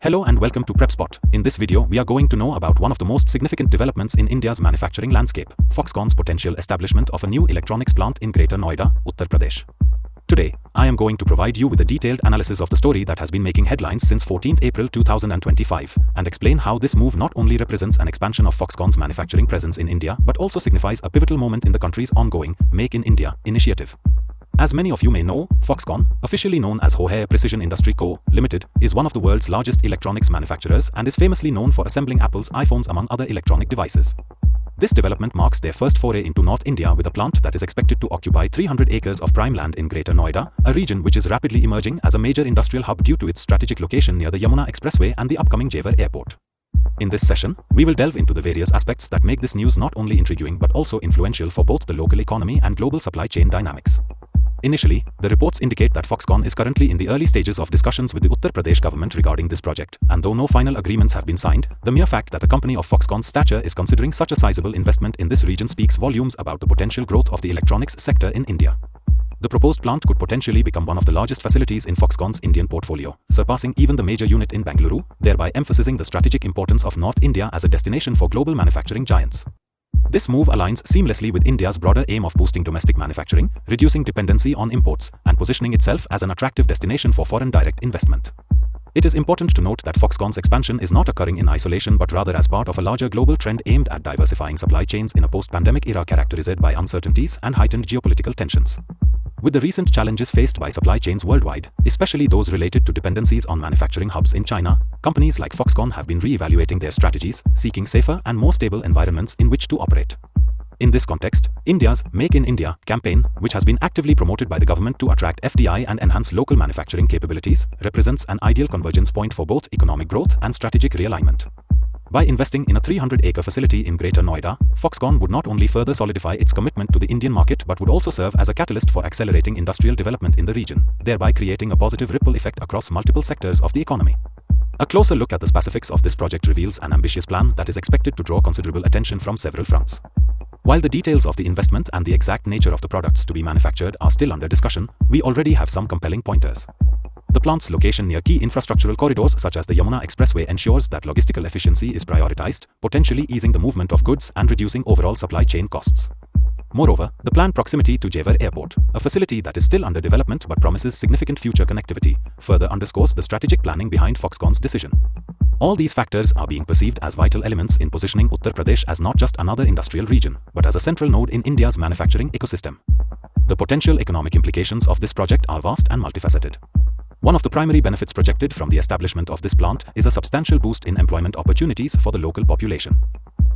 Hello and welcome to Prepspot. In this video, we are going to know about one of the most significant developments in India's manufacturing landscape, Foxconn's potential establishment of a new electronics plant in Greater Noida, Uttar Pradesh. Today, I am going to provide you with a detailed analysis of the story that has been making headlines since 14th April 2025 and explain how this move not only represents an expansion of Foxconn's manufacturing presence in India but also signifies a pivotal moment in the country's ongoing Make in India initiative. As many of you may know, Foxconn, officially known as Hoher Precision Industry Co. Limited, is one of the world's largest electronics manufacturers and is famously known for assembling Apple's iPhones among other electronic devices. This development marks their first foray into North India with a plant that is expected to occupy 300 acres of prime land in Greater Noida, a region which is rapidly emerging as a major industrial hub due to its strategic location near the Yamuna Expressway and the upcoming Jewar Airport. In this session, we will delve into the various aspects that make this news not only intriguing but also influential for both the local economy and global supply chain dynamics. Initially, the reports indicate that Foxconn is currently in the early stages of discussions with the Uttar Pradesh government regarding this project, and though no final agreements have been signed, the mere fact that a company of Foxconn's stature is considering such a sizable investment in this region speaks volumes about the potential growth of the electronics sector in India. The proposed plant could potentially become one of the largest facilities in Foxconn's Indian portfolio, surpassing even the major unit in Bengaluru, thereby emphasizing the strategic importance of North India as a destination for global manufacturing giants. This move aligns seamlessly with India's broader aim of boosting domestic manufacturing, reducing dependency on imports, and positioning itself as an attractive destination for foreign direct investment. It is important to note that Foxconn's expansion is not occurring in isolation but rather as part of a larger global trend aimed at diversifying supply chains in a post-pandemic era characterized by uncertainties and heightened geopolitical tensions. With the recent challenges faced by supply chains worldwide, especially those related to dependencies on manufacturing hubs in China, companies like Foxconn have been re-evaluating their strategies, seeking safer and more stable environments in which to operate. In this context, India's Make in India campaign, which has been actively promoted by the government to attract FDI and enhance local manufacturing capabilities, represents an ideal convergence point for both economic growth and strategic realignment. By investing in a 300-acre facility in Greater Noida, Foxconn would not only further solidify its commitment to the Indian market but would also serve as a catalyst for accelerating industrial development in the region, thereby creating a positive ripple effect across multiple sectors of the economy. A closer look at the specifics of this project reveals an ambitious plan that is expected to draw considerable attention from several fronts. While the details of the investment and the exact nature of the products to be manufactured are still under discussion, we already have some compelling pointers. The plant's location near key infrastructural corridors such as the Yamuna Expressway ensures that logistical efficiency is prioritized, potentially easing the movement of goods and reducing overall supply chain costs. Moreover, the planned proximity to Jewar Airport, a facility that is still under development but promises significant future connectivity, further underscores the strategic planning behind Foxconn's decision. All these factors are being perceived as vital elements in positioning Uttar Pradesh as not just another industrial region, but as a central node in India's manufacturing ecosystem. The potential economic implications of this project are vast and multifaceted. One of the primary benefits projected from the establishment of this plant is a substantial boost in employment opportunities for the local population.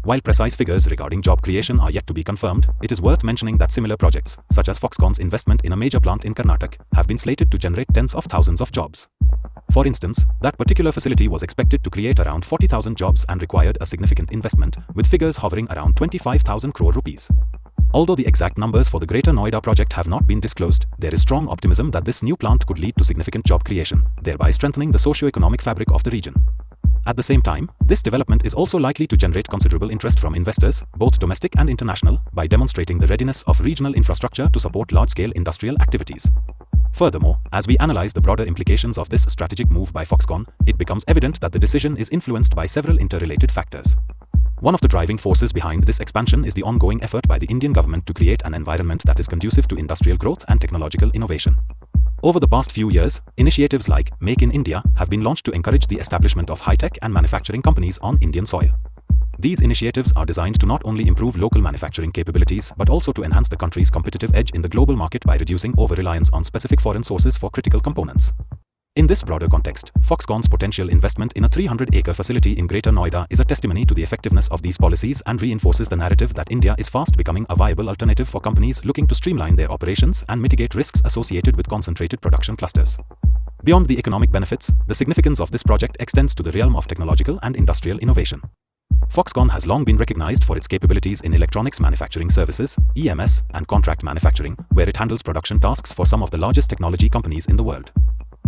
While precise figures regarding job creation are yet to be confirmed, it is worth mentioning that similar projects, such as Foxconn's investment in a major plant in Karnataka, have been slated to generate tens of thousands of jobs. For instance, that particular facility was expected to create around 40,000 jobs and required a significant investment, with figures hovering around 25,000 crore rupees. Although the exact numbers for the Greater Noida project have not been disclosed, there is strong optimism that this new plant could lead to significant job creation, thereby strengthening the socio-economic fabric of the region. At the same time, this development is also likely to generate considerable interest from investors, both domestic and international, by demonstrating the readiness of regional infrastructure to support large-scale industrial activities. Furthermore, as we analyze the broader implications of this strategic move by Foxconn, it becomes evident that the decision is influenced by several interrelated factors. One of the driving forces behind this expansion is the ongoing effort by the Indian government to create an environment that is conducive to industrial growth and technological innovation. Over the past few years, initiatives like Make in India have been launched to encourage the establishment of high-tech and manufacturing companies on Indian soil. These initiatives are designed to not only improve local manufacturing capabilities but also to enhance the country's competitive edge in the global market by reducing over-reliance on specific foreign sources for critical components. In this broader context, Foxconn's potential investment in a 300-acre facility in Greater Noida is a testimony to the effectiveness of these policies and reinforces the narrative that India is fast becoming a viable alternative for companies looking to streamline their operations and mitigate risks associated with concentrated production clusters. Beyond the economic benefits, the significance of this project extends to the realm of technological and industrial innovation. Foxconn has long been recognized for its capabilities in electronics manufacturing services, EMS, and contract manufacturing, where it handles production tasks for some of the largest technology companies in the world.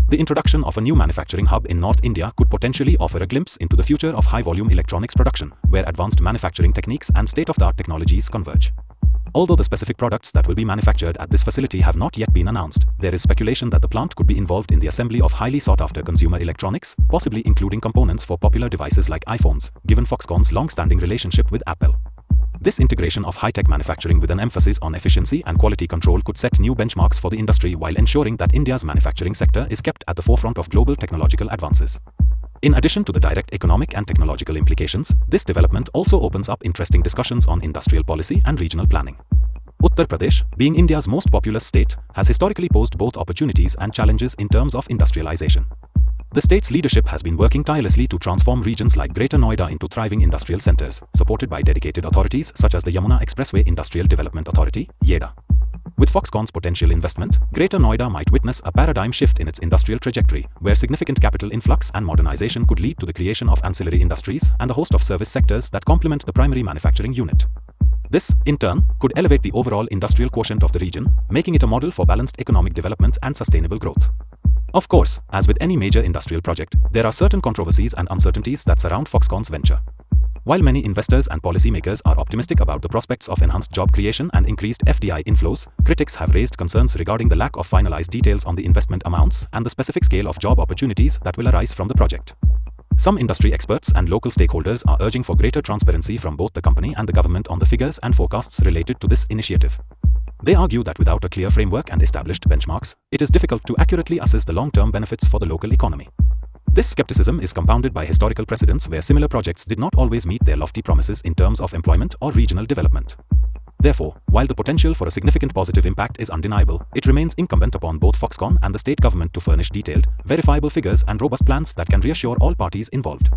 The introduction of a new manufacturing hub in North India could potentially offer a glimpse into the future of high-volume electronics production, where advanced manufacturing techniques and state-of-the-art technologies converge. Although the specific products that will be manufactured at this facility have not yet been announced, there is speculation that the plant could be involved in the assembly of highly sought-after consumer electronics, possibly including components for popular devices like iPhones, given Foxconn's long-standing relationship with Apple. This integration of high-tech manufacturing with an emphasis on efficiency and quality control could set new benchmarks for the industry while ensuring that India's manufacturing sector is kept at the forefront of global technological advances. In addition to the direct economic and technological implications, this development also opens up interesting discussions on industrial policy and regional planning. Uttar Pradesh, being India's most populous state, has historically posed both opportunities and challenges in terms of industrialization. The state's leadership has been working tirelessly to transform regions like Greater Noida into thriving industrial centers, supported by dedicated authorities such as the Yamuna Expressway Industrial Development Authority, YEDA. With Foxconn's potential investment, Greater Noida might witness a paradigm shift in its industrial trajectory, where significant capital influx and modernization could lead to the creation of ancillary industries and a host of service sectors that complement the primary manufacturing unit. This, in turn, could elevate the overall industrial quotient of the region, making it a model for balanced economic development and sustainable growth. Of course, as with any major industrial project, there are certain controversies and uncertainties that surround Foxconn's venture. While many investors and policymakers are optimistic about the prospects of enhanced job creation and increased FDI inflows, critics have raised concerns regarding the lack of finalized details on the investment amounts and the specific scale of job opportunities that will arise from the project. Some industry experts and local stakeholders are urging for greater transparency from both the company and the government on the figures and forecasts related to this initiative. They argue that without a clear framework and established benchmarks, it is difficult to accurately assess the long-term benefits for the local economy. This skepticism is compounded by historical precedents where similar projects did not always meet their lofty promises in terms of employment or regional development. Therefore, while the potential for a significant positive impact is undeniable, it remains incumbent upon both Foxconn and the state government to furnish detailed, verifiable figures and robust plans that can reassure all parties involved.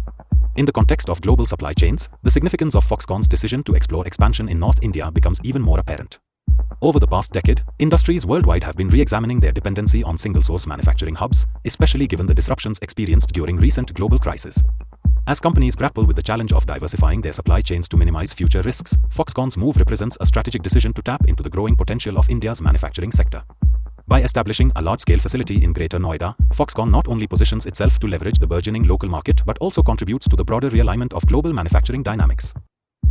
In the context of global supply chains, the significance of Foxconn's decision to explore expansion in North India becomes even more apparent. Over the past decade, industries worldwide have been re-examining their dependency on single-source manufacturing hubs, especially given the disruptions experienced during recent global crises. As companies grapple with the challenge of diversifying their supply chains to minimize future risks, Foxconn's move represents a strategic decision to tap into the growing potential of India's manufacturing sector. By establishing a large-scale facility in Greater Noida, Foxconn not only positions itself to leverage the burgeoning local market but also contributes to the broader realignment of global manufacturing dynamics.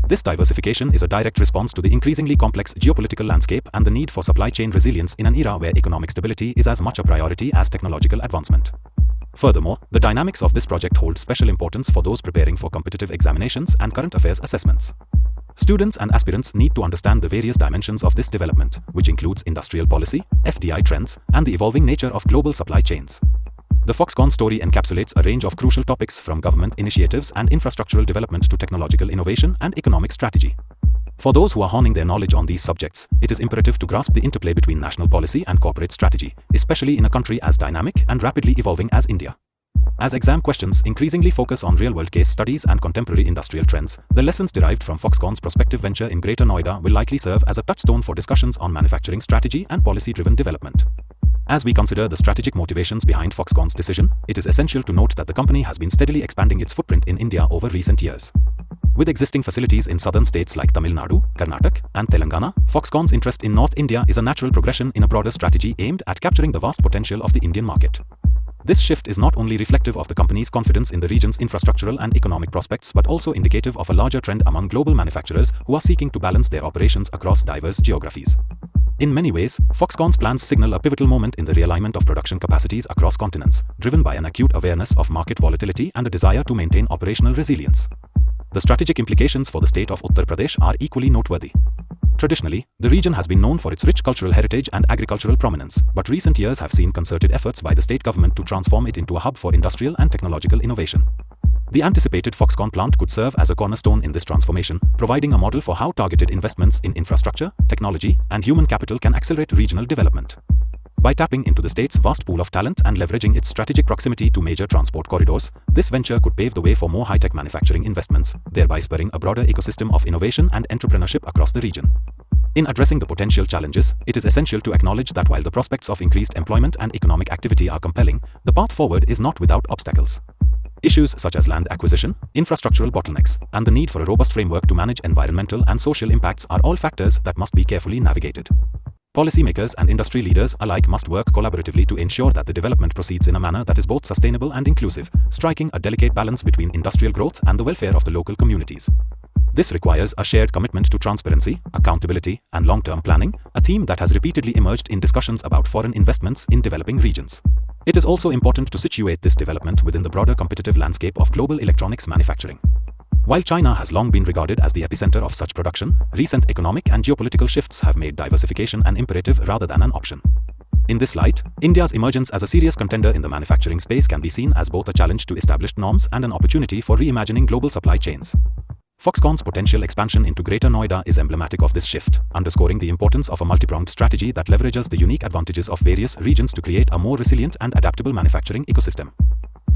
This diversification is a direct response to the increasingly complex geopolitical landscape and the need for supply chain resilience in an era where economic stability is as much a priority as technological advancement. Furthermore, the dynamics of this project hold special importance for those preparing for competitive examinations and current affairs assessments. Students and aspirants need to understand the various dimensions of this development, which includes industrial policy, FDI trends, and the evolving nature of global supply chains. The Foxconn story encapsulates a range of crucial topics from government initiatives and infrastructural development to technological innovation and economic strategy. For those who are honing their knowledge on these subjects, it is imperative to grasp the interplay between national policy and corporate strategy, especially in a country as dynamic and rapidly evolving as India. As exam questions increasingly focus on real-world case studies and contemporary industrial trends, the lessons derived from Foxconn's prospective venture in Greater Noida will likely serve as a touchstone for discussions on manufacturing strategy and policy-driven development. As we consider the strategic motivations behind Foxconn's decision, it is essential to note that the company has been steadily expanding its footprint in India over recent years. With existing facilities in southern states like Tamil Nadu, Karnataka, and Telangana, Foxconn's interest in North India is a natural progression in a broader strategy aimed at capturing the vast potential of the Indian market. This shift is not only reflective of the company's confidence in the region's infrastructural and economic prospects but also indicative of a larger trend among global manufacturers who are seeking to balance their operations across diverse geographies. In many ways, Foxconn's plans signal a pivotal moment in the realignment of production capacities across continents, driven by an acute awareness of market volatility and a desire to maintain operational resilience. The strategic implications for the state of Uttar Pradesh are equally noteworthy. Traditionally, the region has been known for its rich cultural heritage and agricultural prominence, but recent years have seen concerted efforts by the state government to transform it into a hub for industrial and technological innovation. The anticipated Foxconn plant could serve as a cornerstone in this transformation, providing a model for how targeted investments in infrastructure, technology, and human capital can accelerate regional development. By tapping into the state's vast pool of talent and leveraging its strategic proximity to major transport corridors, this venture could pave the way for more high-tech manufacturing investments, thereby spurring a broader ecosystem of innovation and entrepreneurship across the region. In addressing the potential challenges, it is essential to acknowledge that while the prospects of increased employment and economic activity are compelling, the path forward is not without obstacles. Issues such as land acquisition, infrastructural bottlenecks, and the need for a robust framework to manage environmental and social impacts are all factors that must be carefully navigated. Policymakers and industry leaders alike must work collaboratively to ensure that the development proceeds in a manner that is both sustainable and inclusive, striking a delicate balance between industrial growth and the welfare of the local communities. This requires a shared commitment to transparency, accountability, and long-term planning, a theme that has repeatedly emerged in discussions about foreign investments in developing regions. It is also important to situate this development within the broader competitive landscape of global electronics manufacturing. While China has long been regarded as the epicenter of such production, recent economic and geopolitical shifts have made diversification an imperative rather than an option. In this light, India's emergence as a serious contender in the manufacturing space can be seen as both a challenge to established norms and an opportunity for reimagining global supply chains. Foxconn's potential expansion into Greater Noida is emblematic of this shift, underscoring the importance of a multi-pronged strategy that leverages the unique advantages of various regions to create a more resilient and adaptable manufacturing ecosystem.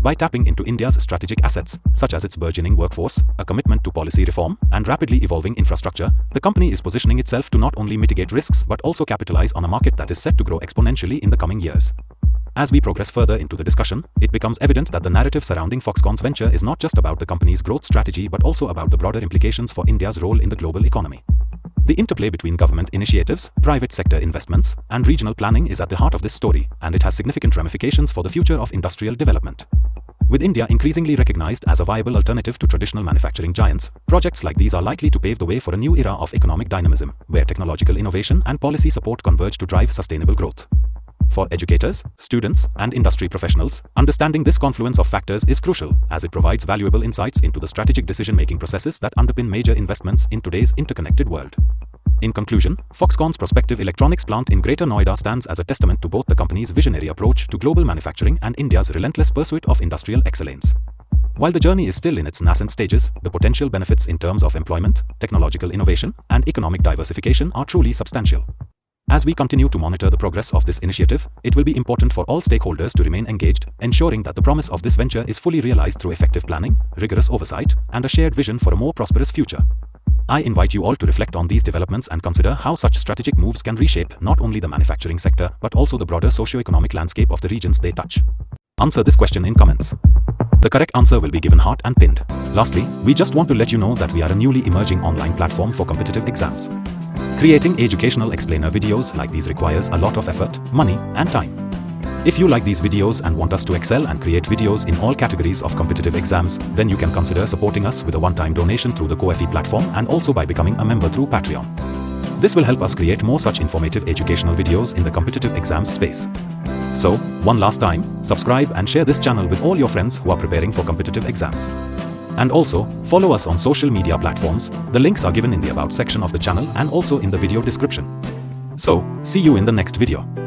By tapping into India's strategic assets, such as its burgeoning workforce, a commitment to policy reform, and rapidly evolving infrastructure, the company is positioning itself to not only mitigate risks but also capitalize on a market that is set to grow exponentially in the coming years. As we progress further into the discussion, it becomes evident that the narrative surrounding Foxconn's venture is not just about the company's growth strategy but also about the broader implications for India's role in the global economy. The interplay between government initiatives, private sector investments, and regional planning is at the heart of this story, and it has significant ramifications for the future of industrial development. With India increasingly recognized as a viable alternative to traditional manufacturing giants, projects like these are likely to pave the way for a new era of economic dynamism, where technological innovation and policy support converge to drive sustainable growth. For educators, students, and industry professionals, understanding this confluence of factors is crucial, as it provides valuable insights into the strategic decision-making processes that underpin major investments in today's interconnected world. In conclusion, Foxconn's prospective electronics plant in Greater Noida stands as a testament to both the company's visionary approach to global manufacturing and India's relentless pursuit of industrial excellence. While the journey is still in its nascent stages, the potential benefits in terms of employment, technological innovation, and economic diversification are truly substantial. As we continue to monitor the progress of this initiative, it will be important for all stakeholders to remain engaged, ensuring that the promise of this venture is fully realized through effective planning, rigorous oversight, and a shared vision for a more prosperous future. I invite you all to reflect on these developments and consider how such strategic moves can reshape not only the manufacturing sector but also the broader socio-economic landscape of the regions they touch. Answer this question in comments. The correct answer will be given heart and pinned. Lastly, we just want to let you know that we are a newly emerging online platform for competitive exams. Creating educational explainer videos like these requires a lot of effort, money, and time. If you like these videos and want us to excel and create videos in all categories of competitive exams, then you can consider supporting us with a one-time donation through the Ko-fi platform and also by becoming a member through Patreon. This will help us create more such informative educational videos in the competitive exams space. So, one last time, subscribe and share this channel with all your friends who are preparing for competitive exams. And also, follow us on social media platforms. The links are given in the About section of the channel and also in the video description. So, see you in the next video.